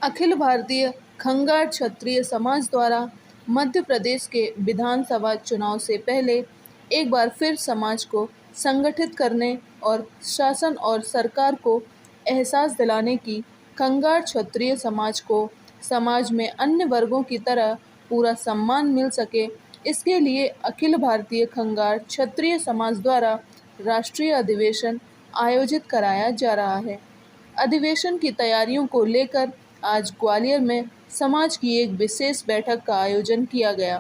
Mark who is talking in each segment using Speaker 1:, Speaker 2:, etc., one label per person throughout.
Speaker 1: अखिल भारतीय खंगार क्षत्रिय समाज द्वारा मध्य प्रदेश के विधानसभा चुनाव से पहले एक बार फिर समाज को संगठित करने और शासन और सरकार को एहसास दिलाने की खंगार क्षत्रिय समाज को समाज में अन्य वर्गों की तरह पूरा सम्मान मिल सके, इसके लिए अखिल भारतीय खंगार क्षत्रिय समाज द्वारा राष्ट्रीय अधिवेशन आयोजित कराया जा रहा है। अधिवेशन की तैयारियों को लेकर आज ग्वालियर में समाज की एक विशेष बैठक का आयोजन किया गया।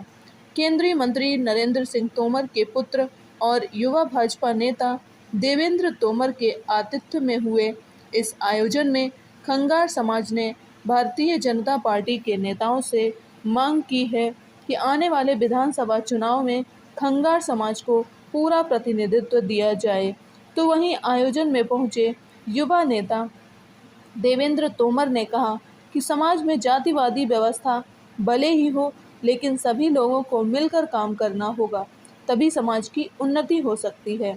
Speaker 1: केंद्रीय मंत्री नरेंद्र सिंह तोमर के पुत्र और युवा भाजपा नेता देवेंद्र तोमर के आतिथ्य में हुए इस आयोजन में खंगार समाज ने भारतीय जनता पार्टी के नेताओं से मांग की है कि आने वाले विधानसभा चुनाव में खंगार समाज को पूरा प्रतिनिधित्व दिया जाए। तो वहीं आयोजन में पहुंचे युवा नेता देवेंद्र तोमर ने कहा कि समाज में जातिवादी व्यवस्था भले ही हो, लेकिन सभी लोगों को मिलकर काम करना होगा, तभी समाज की उन्नति हो सकती है।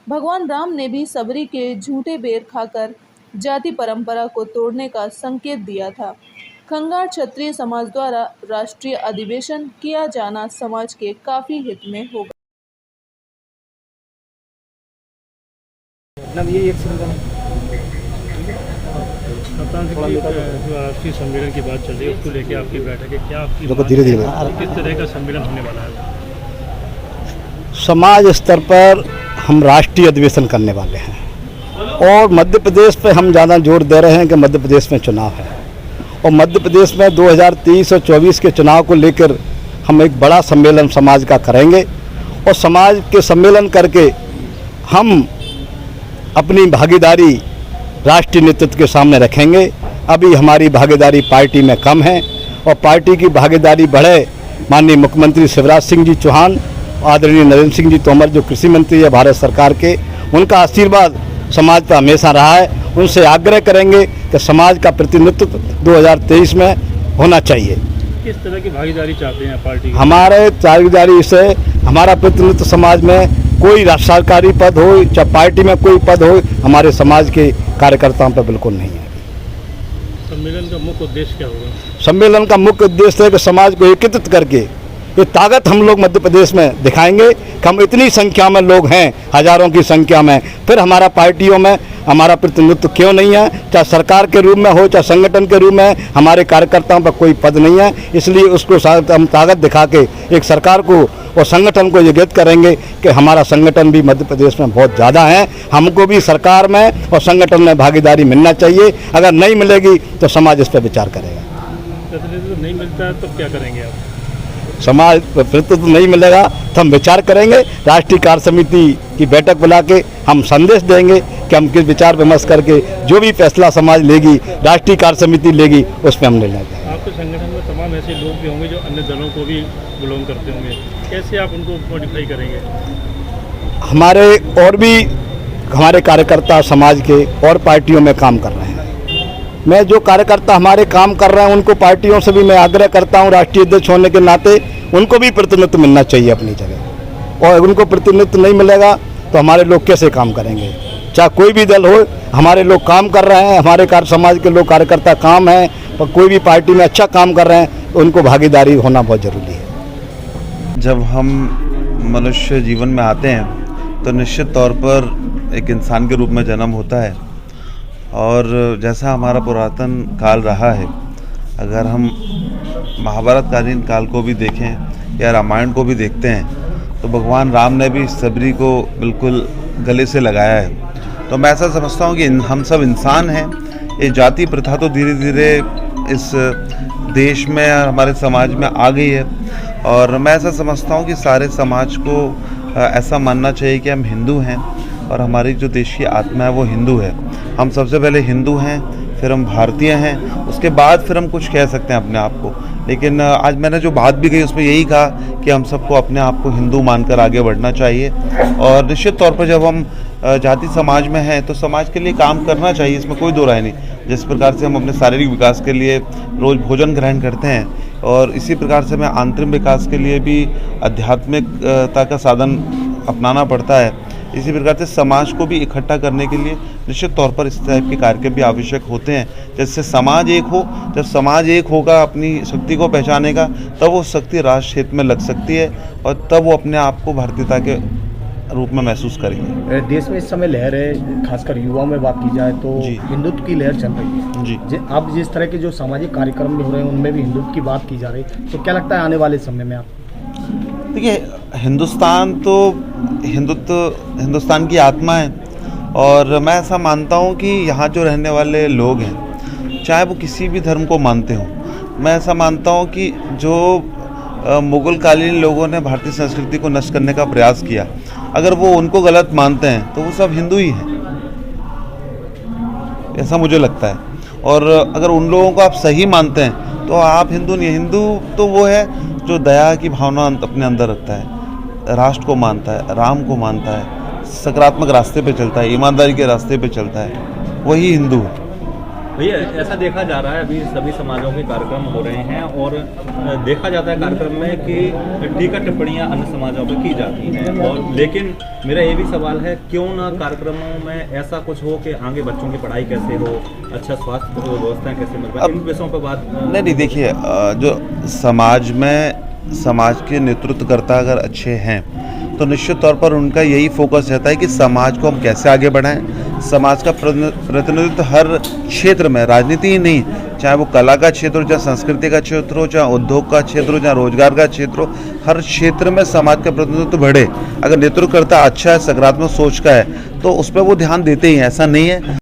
Speaker 1: भगवान राम ने भी सबरी के झूठे बेर खाकर जाति परंपरा को तोड़ने का संकेत दिया था। खंगार क्षत्रिय समाज द्वारा राष्ट्रीय अधिवेशन किया जाना समाज के काफी हित में होगा।
Speaker 2: राष्ट्रीय सम्मेलन की बात चल रही है, उसको लेके आपकी बैठक है, क्या आपकी
Speaker 3: धीरे-धीरे
Speaker 2: किस तरह का सम्मेलन होने वाला है?
Speaker 3: समाज स्तर पर हम राष्ट्रीय अधिवेशन करने वाले हैं और मध्य प्रदेश पे हम ज़्यादा जोर दे रहे हैं कि मध्य प्रदेश में चुनाव है और मध्य प्रदेश में 2023 और 24 के चुनाव को लेकर हम एक बड़ा सम्मेलन समाज का करेंगे और समाज के सम्मेलन करके हम अपनी भागीदारी राष्ट्रीय नेतृत्व के सामने रखेंगे। अभी हमारी भागीदारी पार्टी में कम है और पार्टी की भागीदारी बढ़े। माननीय मुख्यमंत्री शिवराज सिंह जी चौहान, आदरणीय नरेंद्र सिंह जी तोमर जो कृषि मंत्री है भारत सरकार के, उनका आशीर्वाद समाज पर हमेशा रहा है। उनसे आग्रह करेंगे कि समाज का प्रतिनिधित्व 2023 में होना चाहिए।
Speaker 2: किस तरह की भागीदारी चाहते हैं पार्टी?
Speaker 3: हमारे भागीदारी से हमारा प्रतिनिधित्व समाज में कोई सरकारी पद हो चाहे पार्टी में कोई पद हो, हमारे समाज के कार्यकर्ताओं पर बिल्कुल नहीं है।
Speaker 2: सम्मेलन का मुख्य उद्देश्य क्या होगा?
Speaker 3: सम्मेलन का मुख्य उद्देश्य है कि समाज को एकत्रित करके ये ताकत हम लोग मध्य प्रदेश में दिखाएंगे कि हम इतनी संख्या में लोग हैं, हजारों की संख्या में, फिर हमारा पार्टियों में हमारा प्रतिनिधित्व क्यों नहीं है? चाहे सरकार के रूप में हो चाहे संगठन के रूप में, हमारे कार्यकर्ताओं पर कोई पद नहीं है। इसलिए उसको हम ताकत दिखा के एक सरकार को और संगठन को ये ज्ञात करेंगे कि हमारा संगठन भी मध्य प्रदेश में बहुत ज़्यादा है। हमको भी सरकार में और संगठन में भागीदारी मिलना चाहिए। अगर नहीं मिलेगी तो समाज इस पर विचार करेगा।
Speaker 2: प्रतिनिधित्व नहीं मिलता है तो क्या करेंगे आप?
Speaker 3: समाज प्रतिनिधित्व नहीं मिलेगा तो हम विचार करेंगे। राष्ट्रीय कार्य समिति की बैठक बुला के हम संदेश देंगे कि हम किस विचार विमर्श करके जो भी फैसला समाज लेगी, राष्ट्रीय कार्य समिति लेगी, उस पर हम निर्णय देंगे।
Speaker 2: आपके संगठन में तमाम ऐसे लोग भी होंगे जो अन्य दलों को भी बिलोंग करते होंगे, कैसे आप उनको मॉडिफाई करेंगे?
Speaker 3: हमारे और भी हमारे कार्यकर्ता समाज के और पार्टियों में काम कर रहे हैं। मैं जो कार्यकर्ता हमारे काम कर रहे हैं उनको पार्टियों से भी मैं आग्रह करता हूं, राष्ट्रीय अध्यक्ष होने के नाते उनको भी प्रतिनिधित्व मिलना चाहिए अपनी जगह। और उनको प्रतिनिधित्व नहीं मिलेगा तो हमारे लोग कैसे काम करेंगे? चाहे कोई भी दल हो, हमारे लोग काम कर रहे हैं, हमारे समाज के लोग कार्यकर्ता काम हैं, पर कोई भी पार्टी में अच्छा काम कर रहे हैं तो उनको भागीदारी होना बहुत ज़रूरी है।
Speaker 4: जब हम मनुष्य जीवन में आते हैं तो निश्चित तौर पर एक इंसान के रूप में जन्म होता है और जैसा हमारा पुरातन काल रहा है, अगर हम महाभारतकालीन काल को भी देखें या रामायण को भी देखते हैं तो भगवान राम ने भी सबरी को बिल्कुल गले से लगाया है। तो मैं ऐसा समझता हूँ कि हम सब इंसान हैं। ये जाति प्रथा तो धीरे धीरे इस देश में और हमारे समाज में आ गई है और मैं ऐसा समझता हूँ कि सारे समाज को ऐसा मानना चाहिए कि हम हिंदू हैं और हमारी जो देश की आत्मा है वो हिंदू है। हम सबसे पहले हिंदू हैं, फिर हम भारतीय हैं, उसके बाद फिर हम कुछ कह सकते हैं अपने आप को। लेकिन आज मैंने जो बात भी कही उसमें यही कहा कि हम सबको अपने आप को हिंदू मानकर आगे बढ़ना चाहिए और निश्चित तौर पर जब हम जाति समाज में हैं तो समाज के लिए काम करना चाहिए, इसमें कोई दो राय नहीं। जिस प्रकार से हम अपने शारीरिक विकास के लिए रोज़ भोजन ग्रहण करते हैं और इसी प्रकार से हमें आंतरिक विकास के लिए भी आध्यात्मिकता का साधन अपनाना पड़ता है। इसी प्रकार से समाज को भी इकट्ठा करने के लिए निश्चित तौर पर इस टाइप के कार्यक्रम भी आवश्यक होते हैं, जिससे समाज एक हो। जब समाज एक होगा, अपनी शक्ति को पहचानेगा, तब वो शक्ति राष्ट्र हित में लग सकती है और तब वो अपने आप को भारतीयता के रूप में महसूस करेंगे।
Speaker 5: देश में इस समय लहर है, खासकर युवाओं में बात की जाए तो
Speaker 4: जी।
Speaker 5: हिंदुत्व की लहर चल रही है
Speaker 4: जी।
Speaker 5: अब जिस तरह के जो सामाजिक कार्यक्रम हो रहे हैं उनमें भी हिंदुत्व की बात की जा रही है, तो क्या लगता है आने वाले समय में आप?
Speaker 4: देखिए, हिंदुस्तान तो हिंदुस्तान की आत्मा है और मैं ऐसा मानता हूँ कि यहाँ जो रहने वाले लोग हैं, चाहे वो किसी भी धर्म को मानते हों, मैं ऐसा मानता हूँ कि जो मुगल कालीन लोगों ने भारतीय संस्कृति को नष्ट करने का प्रयास किया, अगर वो उनको गलत मानते हैं तो वो सब हिंदू ही हैं, ऐसा मुझे लगता है। और अगर उन लोगों को आप सही मानते हैं तो आप हिंदू नहीं। हिंदू तो वो है जो दया की भावना अपने अंदर रखता है, राष्ट्र को मानता है, राम को मानता है, सकारात्मक रास्ते पे चलता है, ईमानदारी के रास्ते पे चलता है, वही हिंदू है।
Speaker 6: भैया, ऐसा देखा जा रहा है अभी सभी समाजों के कार्यक्रम हो रहे हैं और देखा जाता है कार्यक्रम में कि टीका टिप्पणियां अन्य समाजों पर की जाती हैं, और लेकिन मेरा ये भी सवाल है, क्यों ना कार्यक्रमों में ऐसा कुछ हो कि आगे बच्चों की पढ़ाई कैसे हो, अच्छा स्वास्थ्य व्यवस्थाएं कैसे मिल पाए, इन विषयों पर बात
Speaker 4: नहीं, देखिए, जो समाज के नेतृत्वकर्ता अगर अच्छे हैं तो निश्चित तौर पर उनका यही फोकस रहता है कि समाज को हम कैसे आगे बढ़ाएं। समाज का प्रतिनिधित्व हर क्षेत्र में, राजनीति ही नहीं, चाहे वो कला का क्षेत्र हो, चाहे संस्कृति का क्षेत्र हो, चाहे उद्योग का क्षेत्र हो, चाहे रोजगार का क्षेत्र हो, हर क्षेत्र में समाज का प्रतिनिधित्व बढ़े। अगर नेतृत्वकर्ता अच्छा है, सकारात्मक सोच का है, तो उस पर वो ध्यान देते ही हैं, ऐसा नहीं है।